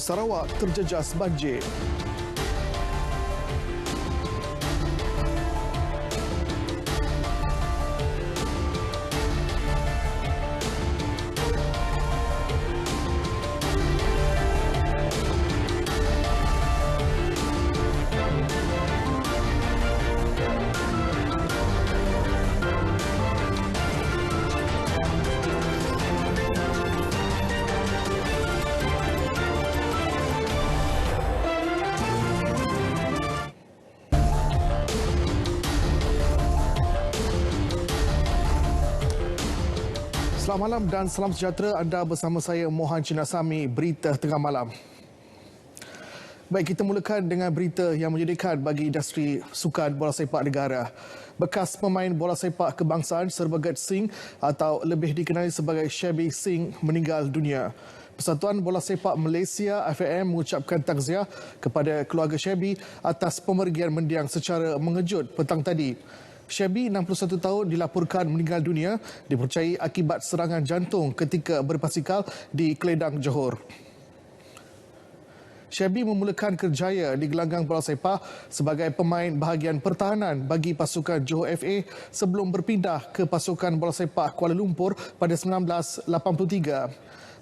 Sarawak terjejas banjir. Selamat malam dan salam sejahtera. Anda bersama saya Mohan Chinasami, Berita Tengah Malam. Baik, kita mulakan dengan berita yang menyedihkan bagi industri sukan bola sepak negara. Bekas pemain bola sepak kebangsaan Serbagat Singh atau lebih dikenali sebagai Shabby Singh meninggal dunia. Persatuan Bola Sepak Malaysia FAM mengucapkan takziah kepada keluarga Shabby atas pemergian mendiang secara mengejut petang tadi. Shabby, 61 tahun, dilaporkan meninggal dunia dipercayai akibat serangan jantung ketika berbasikal di Keledang, Johor. Shabby memulakan kerjaya di gelanggang bola sepak sebagai pemain bahagian pertahanan bagi pasukan Johor FA sebelum berpindah ke pasukan bola sepak Kuala Lumpur pada 1983.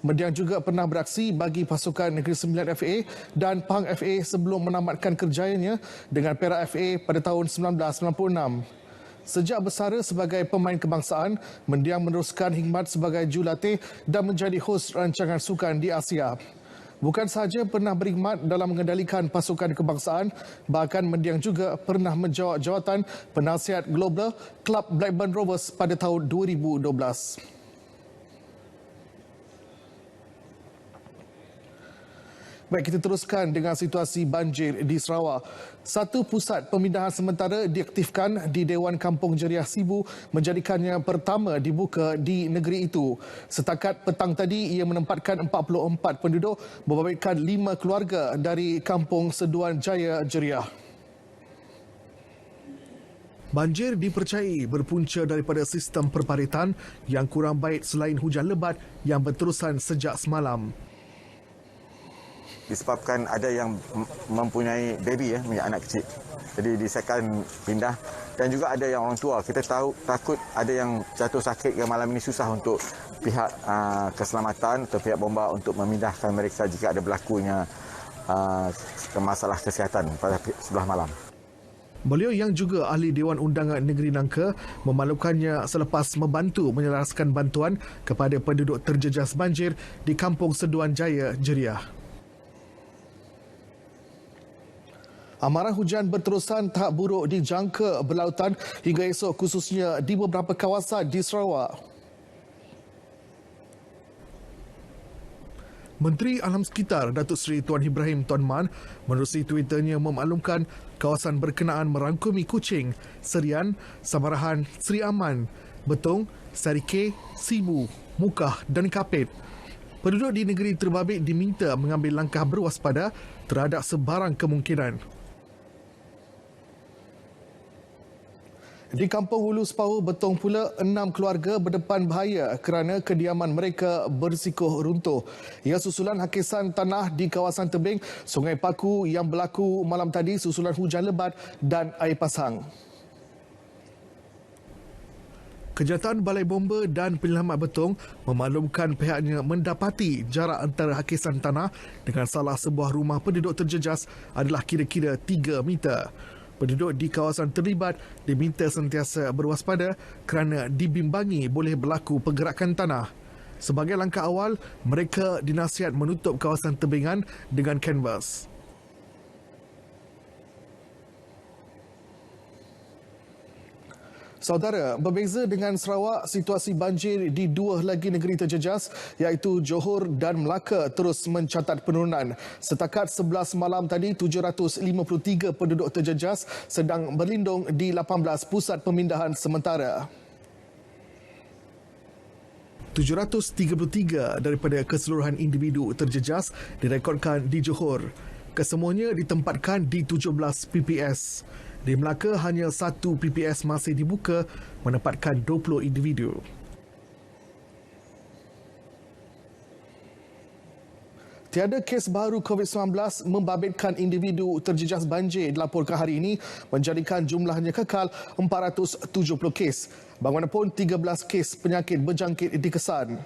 Mendiang juga pernah beraksi bagi pasukan Negeri Sembilan FA dan Pahang FA sebelum menamatkan kerjayanya dengan Perak FA pada tahun 1996. Sejak bersara sebagai pemain kebangsaan, Mendiang meneruskan khidmat sebagai jurulatih dan menjadi hos rancangan sukan di Asia. Bukan sahaja pernah berkhidmat dalam mengendalikan pasukan kebangsaan, bahkan Mendiang juga pernah menjawat jawatan penasihat global Kelab Blackburn Rovers pada tahun 2012. Baik, kita teruskan dengan situasi banjir di Sarawak. Satu pusat pemindahan sementara diaktifkan di Dewan Kampung Jeriah Sibu menjadikannya pertama dibuka di negeri itu. Setakat petang tadi, ia menempatkan 44 penduduk berbabitkan 5 keluarga dari Kampung Seduan Jaya Jeriah. Banjir dipercayai berpunca daripada sistem perparitan yang kurang baik selain hujan lebat yang berterusan sejak semalam. Disebabkan ada yang mempunyai baby, punya anak kecil. Jadi disahkan pindah. Dan juga ada yang orang tua. Kita tahu takut ada yang jatuh sakit yang malam ini susah untuk pihak keselamatan atau pihak bomba untuk memindahkan mereka jika ada berlakunya masalah kesihatan pada sebelah malam. Beliau yang juga ahli Dewan Undangan Negeri Nangka memalukannya selepas membantu menyelaraskan bantuan kepada penduduk terjejas banjir di Kampung Seduan Jaya Jeriah. Amaran hujan berterusan tahap buruk dijangka berlautan hingga esok khususnya di beberapa kawasan di Sarawak. Menteri Alam Sekitar Datuk Seri Tuan Ibrahim Tuan Man menerusi Twitternya memaklumkan kawasan berkenaan merangkumi Kuching, Serian, Samarahan, Seri Aman, Betong, Sarike, Sibu, Mukah dan Kapit. Penduduk di negeri terbabit diminta mengambil langkah berwaspada terhadap sebarang kemungkinan. Di Kampung Hulu Sepahu, Betong pula 6 keluarga berdepan bahaya kerana kediaman mereka berisiko runtuh. Ia susulan hakisan tanah di kawasan tebing Sungai Paku yang berlaku malam tadi susulan hujan lebat dan air pasang. Kejahatan Balai Bomba dan Penyelamat Betong memaklumkan pihaknya mendapati jarak antara hakisan tanah dengan salah sebuah rumah penduduk terjejas adalah kira-kira 3 meter. Penduduk di kawasan terlibat diminta sentiasa berwaspada kerana dibimbangi boleh berlaku pergerakan tanah. Sebagai langkah awal, mereka dinasihat menutup kawasan tebingan dengan kanvas. Saudara, berbeza dengan Sarawak, situasi banjir di dua lagi negeri terjejas iaitu Johor dan Melaka terus mencatat penurunan. Setakat 11 malam tadi, 753 penduduk terjejas sedang berlindung di 18 pusat pemindahan sementara. 733 daripada keseluruhan individu terjejas direkodkan di Johor. Kesemuanya ditempatkan di 17 PPS. Di Melaka, hanya 1 PPS masih dibuka menempatkan 20 individu. Tiada kes baru COVID-19 membabitkan individu terjejas banjir dilaporkan hari ini menjadikan jumlahnya kekal 470 kes. Bagaimanapun 13 kes penyakit berjangkit dikesan.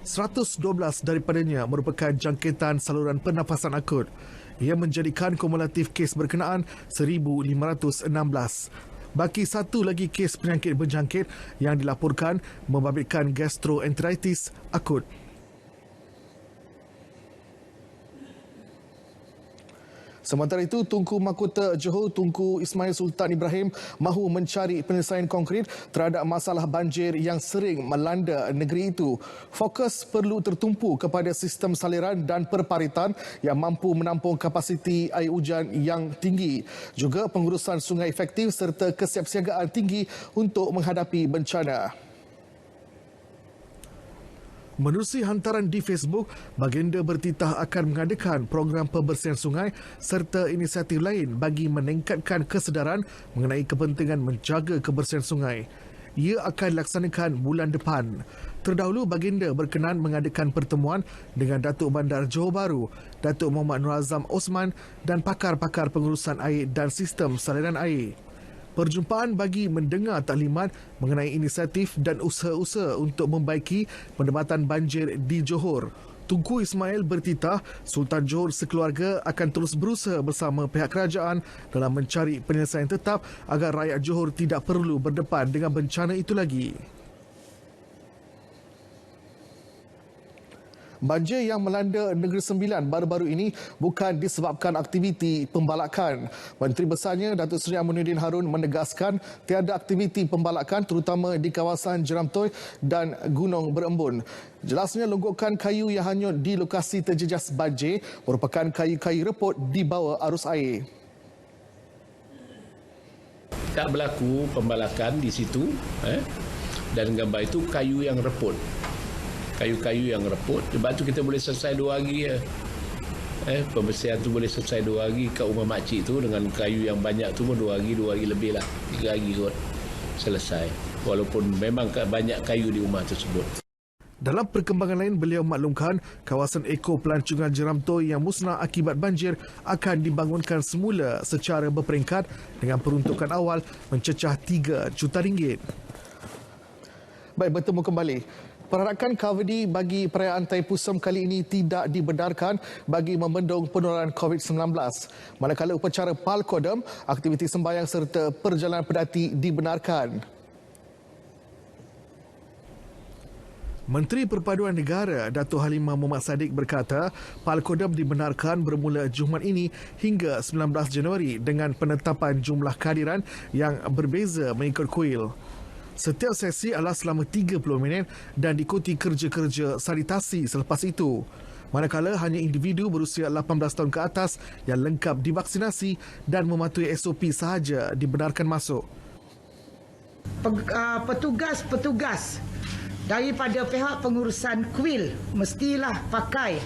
112 daripadanya merupakan jangkitan saluran pernafasan akut. Ia menjadikan kumulatif kes berkenaan 1,516. Baki satu lagi kes penyakit berjangkit yang dilaporkan membabitkan gastroenteritis akut. Sementara itu, Tunku Mahkota Johor Tunku Ismail Sultan Ibrahim mahu mencari penyelesaian konkret terhadap masalah banjir yang sering melanda negeri itu. Fokus perlu tertumpu kepada sistem saliran dan perparitan yang mampu menampung kapasiti air hujan yang tinggi. Juga pengurusan sungai efektif serta kesiapsiagaan tinggi untuk menghadapi bencana. Menerusi hantaran di Facebook, baginda bertitah akan mengadakan program pembersihan sungai serta inisiatif lain bagi meningkatkan kesedaran mengenai kepentingan menjaga kebersihan sungai. Ia akan dilaksanakan bulan depan. Terdahulu, baginda berkenan mengadakan pertemuan dengan Datuk Bandar Johor Bahru, Datuk Muhammad Nur Azam Osman dan pakar-pakar pengurusan air dan sistem saliran air. Perjumpaan bagi mendengar taklimat mengenai inisiatif dan usaha-usaha untuk membaiki pendapatan banjir di Johor. Tunku Ismail bertitah Sultan Johor sekeluarga akan terus berusaha bersama pihak kerajaan dalam mencari penyelesaian tetap agar rakyat Johor tidak perlu berdepan dengan bencana itu lagi. Banjir yang melanda Negeri Sembilan baru-baru ini bukan disebabkan aktiviti pembalakan. Menteri Besarnya Datuk Seri Aminuddin Harun menegaskan tiada aktiviti pembalakan terutama di kawasan Jeramtoi dan Gunung Berembun. Jelasnya longgokan kayu yang hanyut di lokasi terjejas banjir merupakan kayu-kayu reput di bawah arus air. Tak berlaku pembalakan di situ dan gambar itu kayu yang reput. Kayu-kayu yang reput. Sebab tu kita boleh selesai 2 hari ya. Pembersihan tu boleh selesai 2 hari kat rumah makcik tu dengan kayu yang banyak tu pun 2 hari lebih lah. 3 hari kot selesai. Walaupun memang banyak kayu di rumah tersebut. Dalam perkembangan lain, beliau maklumkan kawasan eko pelancongan Jeramtoi yang musnah akibat banjir akan dibangunkan semula secara berperingkat dengan peruntukan awal mencecah RM3 juta. Baik, bertemu kembali. Perarakan Kavadi bagi perayaan Taipusam kali ini tidak dibenarkan bagi membendung penularan COVID-19. Manakala upacara Pal Kodam, aktiviti sembahyang serta perjalanan pedati dibenarkan. Menteri Perpaduan Negara Datuk Halimah Muhammad Sadiq berkata, Pal Kodam dibenarkan bermula Jumaat ini hingga 19 Januari dengan penetapan jumlah kehadiran yang berbeza mengikut kuil. Setiap sesi adalah selama 30 minit dan diikuti kerja-kerja sanitasi selepas itu. Manakala hanya individu berusia 18 tahun ke atas yang lengkap divaksinasi dan mematuhi SOP sahaja dibenarkan masuk. Petugas daripada pihak pengurusan kuil mestilah pakai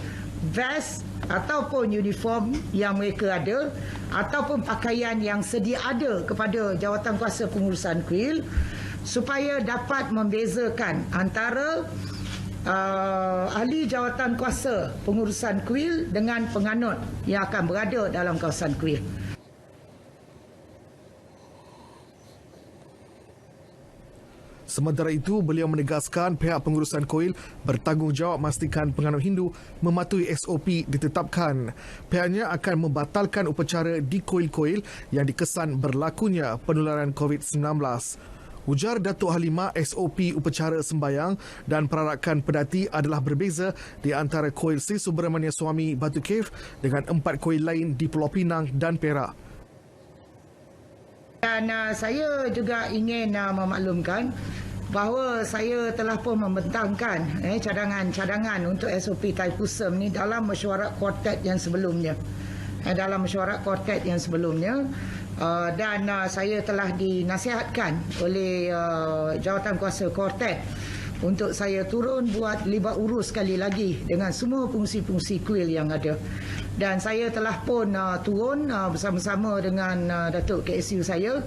vest ataupun uniform yang mereka ada ataupun pakaian yang sedia ada kepada Jawatankuasa Pengurusan Kuil supaya dapat membezakan antara ahli Jawatankuasa Pengurusan Kuil dengan penganut yang akan berada dalam kawasan kuil. Sementara itu, beliau menegaskan pihak pengurusan kuil bertanggungjawab memastikan penganut Hindu mematuhi SOP ditetapkan. Pihaknya akan membatalkan upacara di kuil-kuil yang dikesan berlakunya penularan COVID-19. Ujar Datuk Halimah, SOP upacara sembayang dan perarakan pedati adalah berbeza di antara kuil Sri Subramania Swami Batu Cave dengan 4 kuil lain di Pulau Pinang dan Perak. Dan saya juga ingin memaklumkan bahawa saya telah pun membentangkan cadangan untuk SOP Taipusam ni dalam mesyuarat kuartet yang sebelumnya. Dan saya telah dinasihatkan oleh Jawatankuasa Kuartet untuk saya turun buat libat urus sekali lagi dengan semua fungsi-fungsi kuil yang ada. Dan saya telah pun turun bersama-sama dengan Datuk KSU saya,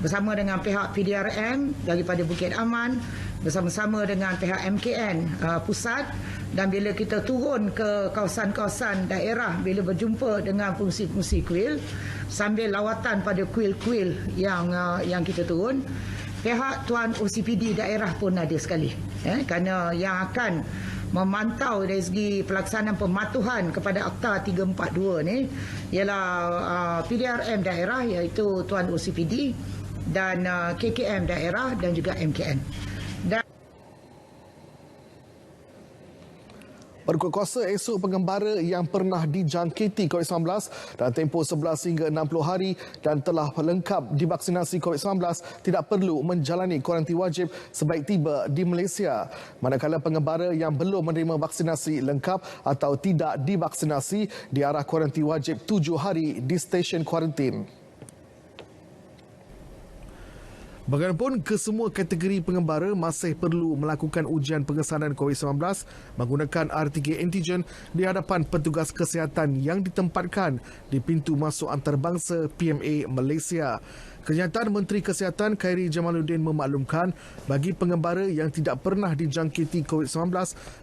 bersama dengan pihak PDRM daripada Bukit Aman, bersama-sama dengan pihak MKN pusat Dan bila kita turun ke kawasan-kawasan daerah, bila berjumpa dengan fungsi-fungsi kuil, sambil lawatan pada kuil-kuil yang kita turun, pihak Tuan OCPD daerah pun ada sekali. Kerana yang akan memantau dari segi pelaksanaan pematuhan kepada Akta 342 ni ialah PDRM daerah, iaitu Tuan OCPD, dan KKM daerah dan juga MKN. Dan Berkuat kuasa esok pengembara yang pernah dijangkiti COVID-19 dalam tempoh 11 hingga 60 hari dan telah lengkap divaksinasi COVID-19 tidak perlu menjalani kuarantin wajib sebaik tiba di Malaysia. Manakala pengembara yang belum menerima vaksinasi lengkap atau tidak divaksinasi diarah kuarantin wajib 7 hari di stesen kuarantin. Bagaimanapun, kesemua kategori pengembara masih perlu melakukan ujian pengesanan COVID-19 menggunakan RTK antigen di hadapan petugas kesihatan yang ditempatkan di pintu masuk antarabangsa PMA Malaysia. Kenyataan Menteri Kesihatan Khairy Jamaluddin memaklumkan bagi pengembara yang tidak pernah dijangkiti COVID-19,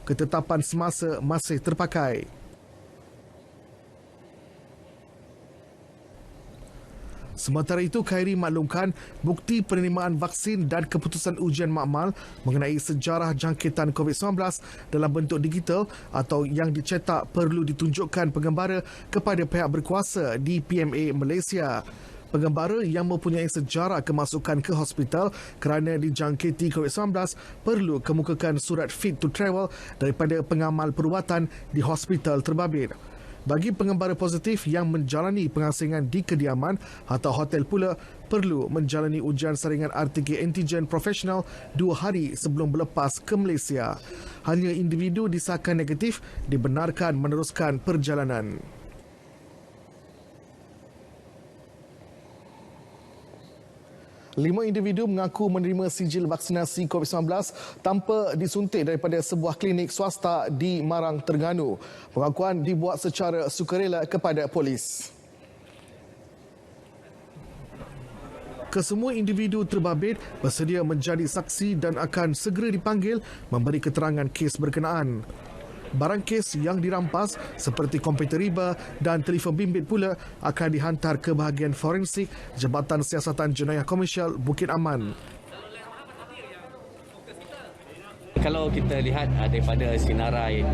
ketetapan semasa masih terpakai. Sementara itu, Khairy maklumkan bukti penerimaan vaksin dan keputusan ujian makmal mengenai sejarah jangkitan COVID-19 dalam bentuk digital atau yang dicetak perlu ditunjukkan pengembara kepada pihak berkuasa di PMA Malaysia. Pengembara yang mempunyai sejarah kemasukan ke hospital kerana dijangkiti COVID-19 perlu kemukakan surat fit to travel daripada pengamal perubatan di hospital terbabit. Bagi pengembara positif yang menjalani pengasingan di kediaman atau hotel pula perlu menjalani ujian saringan RTK antigen profesional 2 hari sebelum berlepas ke Malaysia. Hanya individu disahkan negatif dibenarkan meneruskan perjalanan. 5 individu mengaku menerima sijil vaksinasi COVID-19 tanpa disuntik daripada sebuah klinik swasta di Marang, Terengganu. Pengakuan dibuat secara sukarela kepada polis. Kesemua individu terbabit bersedia menjadi saksi dan akan segera dipanggil memberi keterangan kes berkenaan. Barang kes yang dirampas seperti komputer riba dan telefon bimbit pula akan dihantar ke bahagian forensik Jabatan Siasatan Jenayah Komersial Bukit Aman. Kalau kita lihat daripada sinarai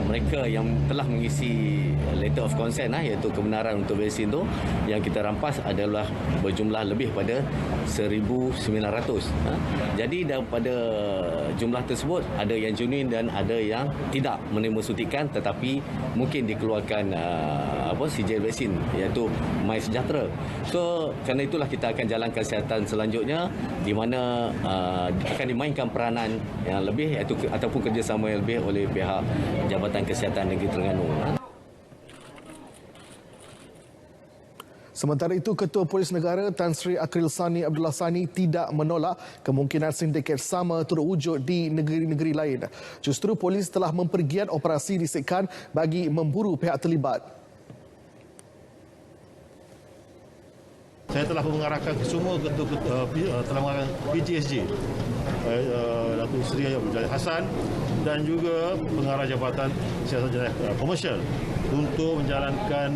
mereka yang telah mengisi letter of consent iaitu kebenaran untuk vaksin itu, yang kita rampas adalah berjumlah lebih pada 1,900. Jadi daripada jumlah tersebut ada yang genuine dan ada yang tidak menerima suntikan tetapi mungkin dikeluarkan sijil vaksin iaitu MySejahtera. So kerana itulah kita akan jalankan siasatan selanjutnya di mana akan dimainkan peranan yang lebih iaitu ataupun kerjasama yang lebih oleh pihak Jabatan Kesihatan Negeri Terengganu. Sementara itu, Ketua Polis Negara Tan Sri Akril Sani Abdullah Sani tidak menolak kemungkinan sindiket sama turut wujud di negeri-negeri lain. Justru polis telah mempergiat operasi disekan bagi memburu pihak terlibat. Saya telah mengarahkan ke semua telah mengarahkan PGSJ, Datuk Seri Hassan dan juga pengarah Jabatan Siasatan Jenayah Komersial untuk menjalankan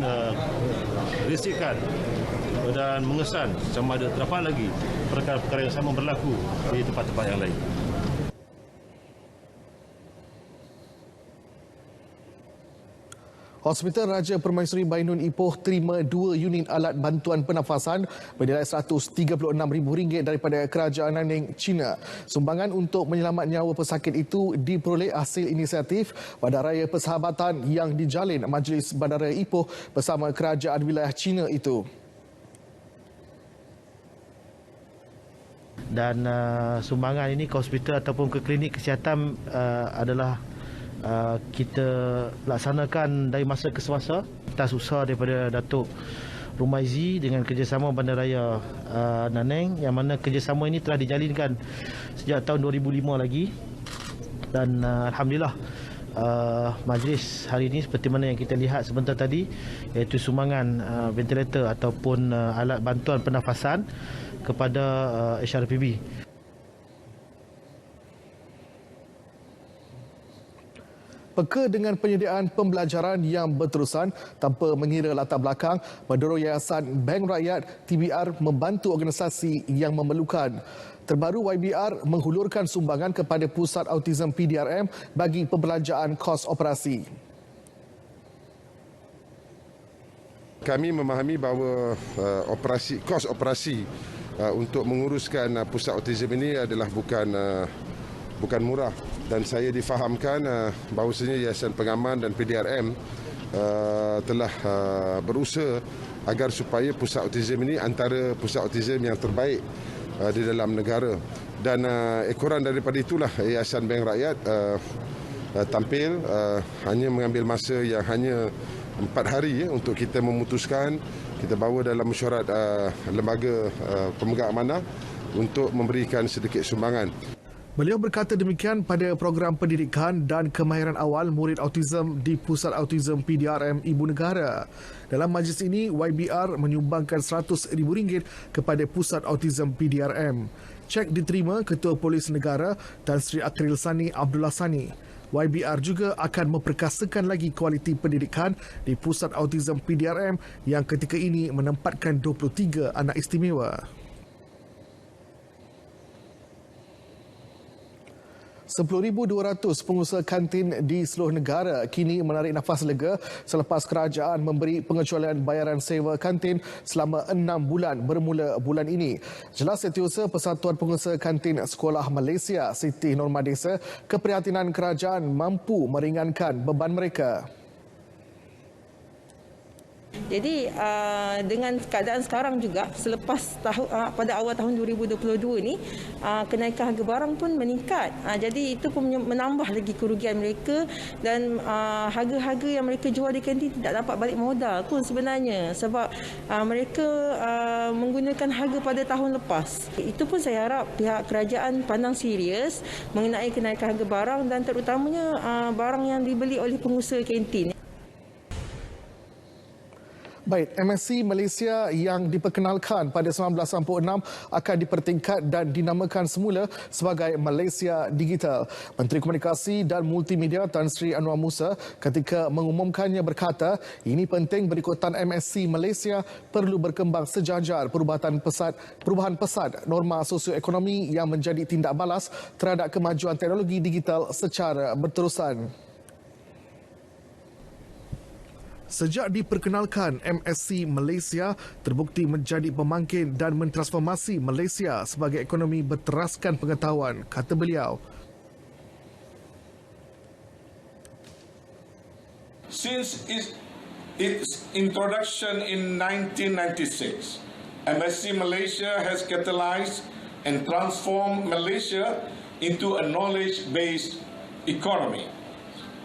risikan dan mengesan sama ada terdapat lagi perkara-perkara yang sama berlaku di tempat-tempat yang lain. Hospital Raja Permaisuri Bainun Ipoh terima 2 unit alat bantuan pernafasan bernilai RM136,000 daripada Kerajaan Nanning, China. Sumbangan untuk menyelamat nyawa pesakit itu diperoleh hasil inisiatif Bandaraya Persahabatan yang dijalin Majlis Bandaraya Ipoh bersama Kerajaan Wilayah China itu. Dan sumbangan ini ke hospital ataupun ke klinik kesihatan adalah kita laksanakan dari masa ke semasa atas usaha daripada Datuk Rumaizi dengan kerjasama Bandaraya Nanning, yang mana kerjasama ini telah dijalinkan sejak tahun 2005 lagi. Dan Alhamdulillah majlis hari ini seperti mana yang kita lihat sebentar tadi, iaitu sumbangan ventilator ataupun alat bantuan pernafasan kepada HRPB. Peka dengan penyediaan pembelajaran yang berterusan tanpa mengira latar belakang, Mendorong Yayasan Bank Rakyat TBR membantu organisasi yang memerlukan. Terbaru, YBR menghulurkan sumbangan kepada Pusat Autism PDRM bagi pembelanjaan kos operasi. Kami memahami bahawa kos operasi untuk menguruskan pusat autism ini adalah bukan murah, dan saya difahamkan bahawasanya Yayasan Pengaman dan PDRM telah berusaha agar supaya pusat autism ini antara pusat autism yang terbaik di dalam negara, dan ekoran daripada itulah Yayasan Bank Rakyat tampil hanya mengambil masa yang hanya 4 hari untuk kita memutuskan, kita bawa dalam mesyuarat lembaga pemegang amanah untuk memberikan sedikit sumbangan. Beliau berkata demikian pada program pendidikan dan kemahiran awal murid autism di Pusat Autism PDRM Ibu Negara. Dalam majlis ini, YBR menyumbangkan RM100,000 kepada Pusat Autism PDRM. Cek diterima Ketua Polis Negara Tan Sri Akril Sani Abdullah Sani. YBR juga akan memperkasakan lagi kualiti pendidikan di Pusat Autism PDRM yang ketika ini menempatkan 23 anak istimewa. 10,200 pengusaha kantin di seluruh negara kini menarik nafas lega selepas kerajaan memberi pengecualian bayaran sewa kantin selama 6 bulan bermula bulan ini. Jelas Setiausaha Persatuan Pengusaha Kantin Sekolah Malaysia Siti Normadesa, keprihatinan kerajaan mampu meringankan beban mereka. Jadi dengan keadaan sekarang juga selepas pada awal tahun 2022 ni kenaikan harga barang pun meningkat. Jadi itu pun menambah lagi kerugian mereka, dan harga-harga yang mereka jual di kantin tidak dapat balik modal pun sebenarnya sebab mereka menggunakan harga pada tahun lepas. Itu pun saya harap pihak kerajaan pandang serius mengenai kenaikan harga barang dan terutamanya barang yang dibeli oleh pengusaha kantin. Baik, MSC Malaysia yang diperkenalkan pada 1996 akan dipertingkat dan dinamakan semula sebagai Malaysia Digital. Menteri Komunikasi dan Multimedia Tan Sri Anwar Musa ketika mengumumkannya berkata, ini penting berikutan MSC Malaysia perlu berkembang sejajar perubahan pesat norma sosioekonomi yang menjadi tindak balas terhadap kemajuan teknologi digital secara berterusan. Sejak diperkenalkan, MSC Malaysia terbukti menjadi pemangkin dan mentransformasi Malaysia sebagai ekonomi berteraskan pengetahuan, kata beliau. Since its introduction in 1996, MSC Malaysia has catalyzed and transformed Malaysia into a knowledge-based economy.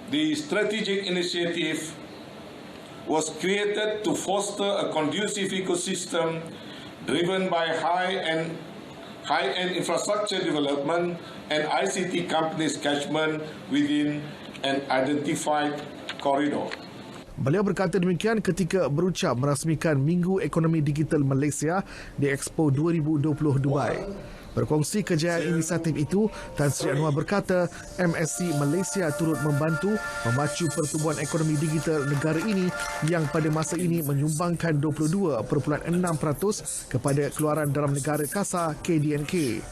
The strategic initiative was created to foster a conducive ecosystem driven by high-end infrastructure development and ICT companies' catchment within an identified corridor. Beliau berkata demikian ketika berucap merasmikan Minggu Ekonomi Digital Malaysia di Expo 2020 Dubai. Berkongsi kejayaan inisiatif itu, Tan Sri Anwar berkata MSC Malaysia turut membantu memacu pertumbuhan ekonomi digital negara ini yang pada masa ini menyumbangkan 22.6% kepada keluaran dalam negara kasar KDNK.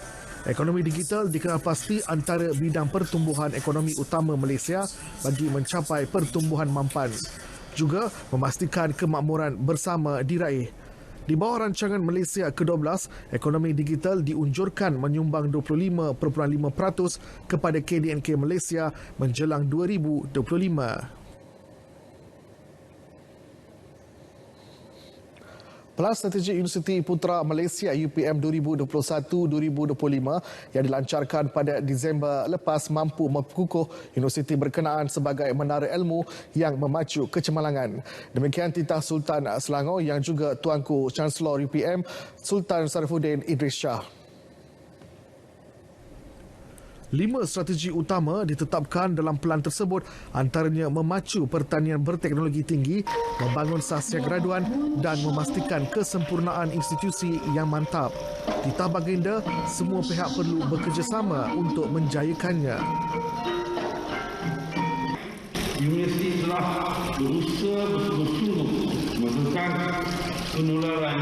Ekonomi digital dikenal pasti antara bidang pertumbuhan ekonomi utama Malaysia bagi mencapai pertumbuhan mampan. Juga memastikan kemakmuran bersama diraih. Di bawah rancangan Malaysia ke-12, ekonomi digital diunjurkan menyumbang 25.5% kepada KDNK Malaysia menjelang 2025. Pelan Strategi Universiti Putra Malaysia UPM 2021-2025 yang dilancarkan pada Disember lepas mampu memperkukuh universiti berkenaan sebagai menara ilmu yang memacu kecemerlangan. Demikian titah Sultan Selangor yang juga Tuanku Chancellor UPM Sultan Sarifuddin Idris Shah. 5 strategi utama ditetapkan dalam pelan tersebut, antaranya memacu pertanian berteknologi tinggi, membangun sasya graduan dan memastikan kesempurnaan institusi yang mantap. Titah baginda, semua pihak perlu bekerjasama untuk menjayakannya. universiti telah berusaha bersungguh-sungguh menekan penularan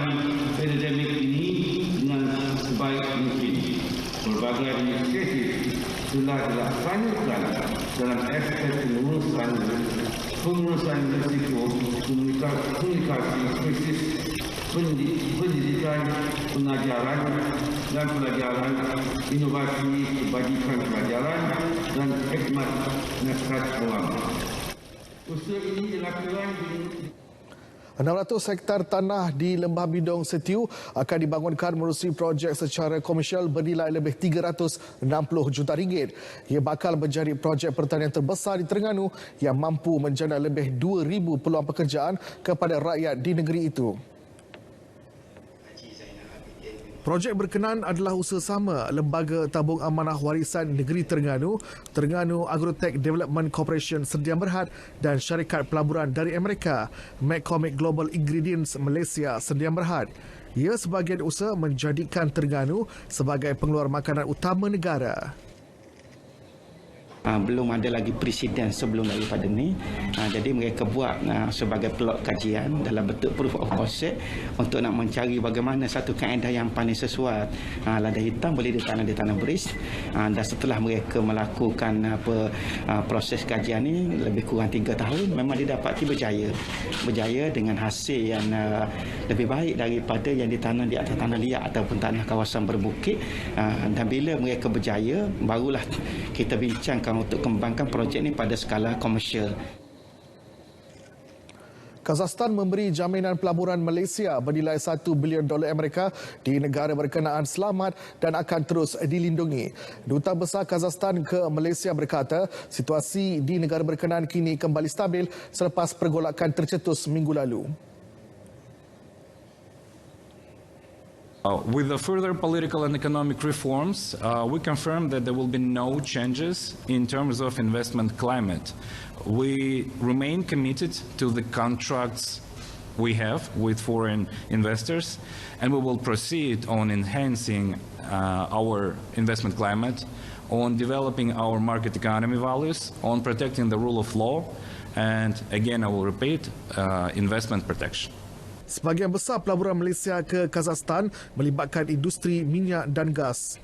pandemik ini dengan sebaik mungkin. Berbagai inisiatif telah dilaksanakan dalam aspek pengurusan risiko komunikasi krisis, pendidikan, pengajaran dan pelajaran, inovasi, kebajikan pelajaran dan khidmat masyarakat awam. Usaha ini dilakukan 600 hektar tanah di Lembah Bidong Setiu akan dibangunkan menerusi projek secara komersial bernilai lebih 360 juta ringgit. Ia bakal menjadi projek pertanian terbesar di Terengganu yang mampu menjana lebih 2,000 peluang pekerjaan kepada rakyat di negeri itu. Projek berkenaan adalah usaha sama Lembaga Tabung Amanah Warisan Negeri Terengganu, Terengganu Agrotech Development Corporation Sdn Bhd dan syarikat pelaburan dari Amerika, McCormick Global Ingredients Malaysia Sdn Bhd. Ia sebahagian usaha menjadikan Terengganu sebagai pengeluar makanan utama negara. Belum ada lagi presiden sebelum daripada ni. Jadi mereka buat sebagai pelok kajian dalam bentuk proof of concept untuk nak mencari bagaimana satu kaedah yang paling sesuai. Lada hitam boleh ditanam beris. Dan setelah mereka melakukan proses kajian ni lebih kurang 3 tahun, memang didapati berjaya. Berjaya dengan hasil yang lebih baik daripada yang ditanam di atas tanah liat ataupun tanah kawasan berbukit. Dan bila mereka berjaya, barulah kita bincangkan untuk kembangkan projek ini pada skala komersial. Kazakhstan memberi jaminan pelaburan Malaysia bernilai $1 bilion Amerika di negara berkenaan selamat dan akan terus dilindungi. Duta Besar Kazakhstan ke Malaysia berkata, situasi di negara berkenaan kini kembali stabil selepas pergolakan tercetus minggu lalu. With the further political and economic reforms, we confirm that there will be no changes in terms of investment climate. We remain committed to the contracts we have with foreign investors, and we will proceed on enhancing our investment climate, on developing our market economy values, on protecting the rule of law, and again, I will repeat, investment protection. Sebahagian besar pelaburan Malaysia ke Kazakhstan melibatkan industri minyak dan gas.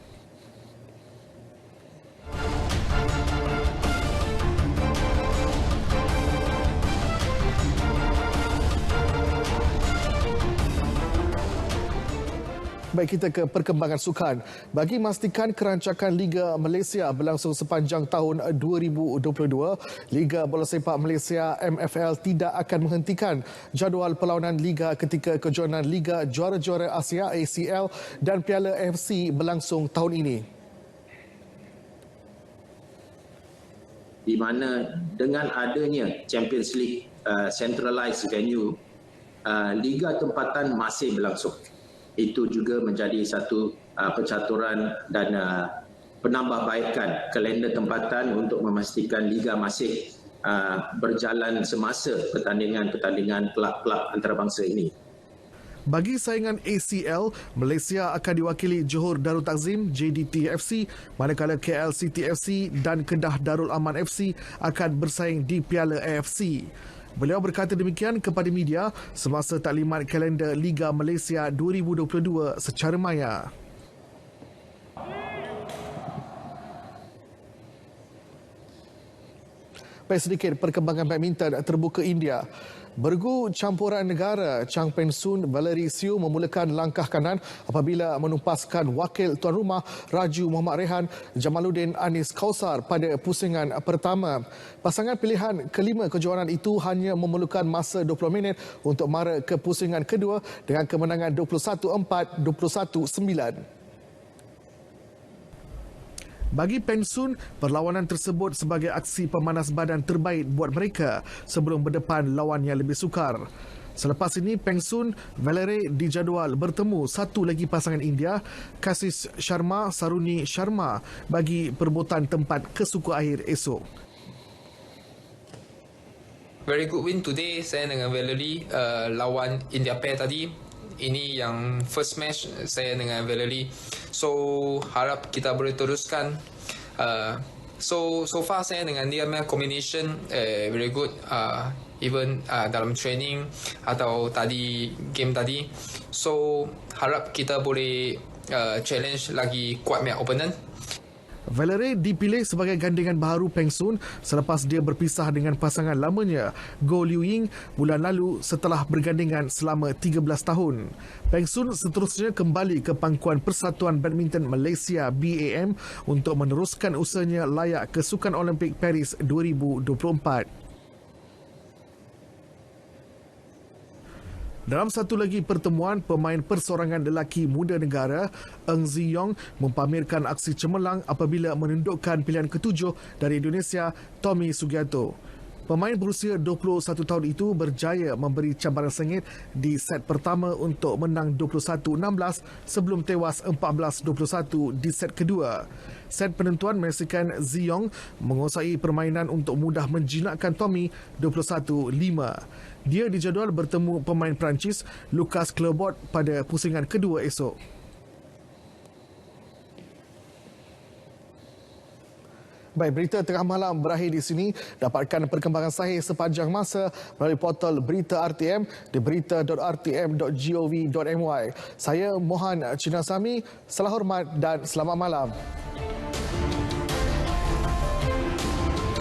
Baik, kita ke perkembangan sukan. Bagi memastikan kerancakan Liga Malaysia berlangsung sepanjang tahun 2022, Liga Bola Sepak Malaysia MFL tidak akan menghentikan jadual perlawanan Liga ketika kejohanan Liga Juara-Juara Asia ACL dan Piala AFC berlangsung tahun ini. Di mana dengan adanya Champions League centralized venue, Liga tempatan masih berlangsung. Itu juga menjadi satu pencaturan dan penambahbaikan kalender tempatan untuk memastikan Liga masih berjalan semasa pertandingan-pertandingan kelab-kelab antarabangsa ini. Bagi saingan ACL, Malaysia akan diwakili Johor Darul Takzim JDT FC, manakala KL City FC dan Kedah Darul Aman FC akan bersaing di Piala AFC. Beliau berkata demikian kepada media semasa taklimat kalender Liga Malaysia 2022 secara maya. Baik, sedikit perkembangan badminton terbuka India. Bergu campuran negara Chang Pen Soon Valerie Siu memulakan langkah kanan apabila menumpaskan wakil tuan rumah Raju Muhammad Rehan Jamaluddin Anis Kausar pada pusingan pertama. Pasangan pilihan kelima kejohanan itu hanya memerlukan masa 20 minit untuk mara ke pusingan kedua dengan kemenangan 21-4, 21-9. Bagi Pen Soon, perlawanan tersebut sebagai aksi pemanas badan terbaik buat mereka sebelum berdepan lawan yang lebih sukar. Selepas ini, Pen Soon, Valerie dijadual bertemu satu lagi pasangan India, Kashish Sharma Saruni Sharma bagi perebutan tempat ke suku akhir esok. Very good win today saya dengan Valerie lawan India pair tadi. Ini yang first match saya dengan Valerie. So harap kita boleh teruskan So far saya dengan dia punya combination very good. Even dalam training atau tadi game tadi. So harap kita boleh challenge lagi kuat punya opponent. Valerie dipilih sebagai gandingan baharu Peng Sun selepas dia berpisah dengan pasangan lamanya Goh Liu Ying bulan lalu setelah bergandingan selama 13 tahun. Peng Sun seterusnya kembali ke pangkuan Persatuan Badminton Malaysia BAM untuk meneruskan usahanya layak ke Sukan Olimpik Paris 2024. Dalam satu lagi pertemuan, pemain persorangan lelaki muda negara, Eng Zi Yong mempamerkan aksi cemerlang apabila menundukkan pilihan ketujuh dari Indonesia, Tommy Sugiarto. Pemain berusia 21 tahun itu berjaya memberi cabaran sengit di set pertama untuk menang 21-16 sebelum tewas 14-21 di set kedua. Set penentuan menyaksikan Zi Yong menguasai permainan untuk mudah menjinakkan Tommy 21-5. Dia dijadual bertemu pemain Perancis Lucas Clarbot pada pusingan kedua esok. Baik, berita tengah malam berakhir di sini. Dapatkan perkembangan sahih sepanjang masa melalui portal Berita RTM di berita.rtm.gov.my. Saya Mohan Cinasami, salam hormat dan selamat malam.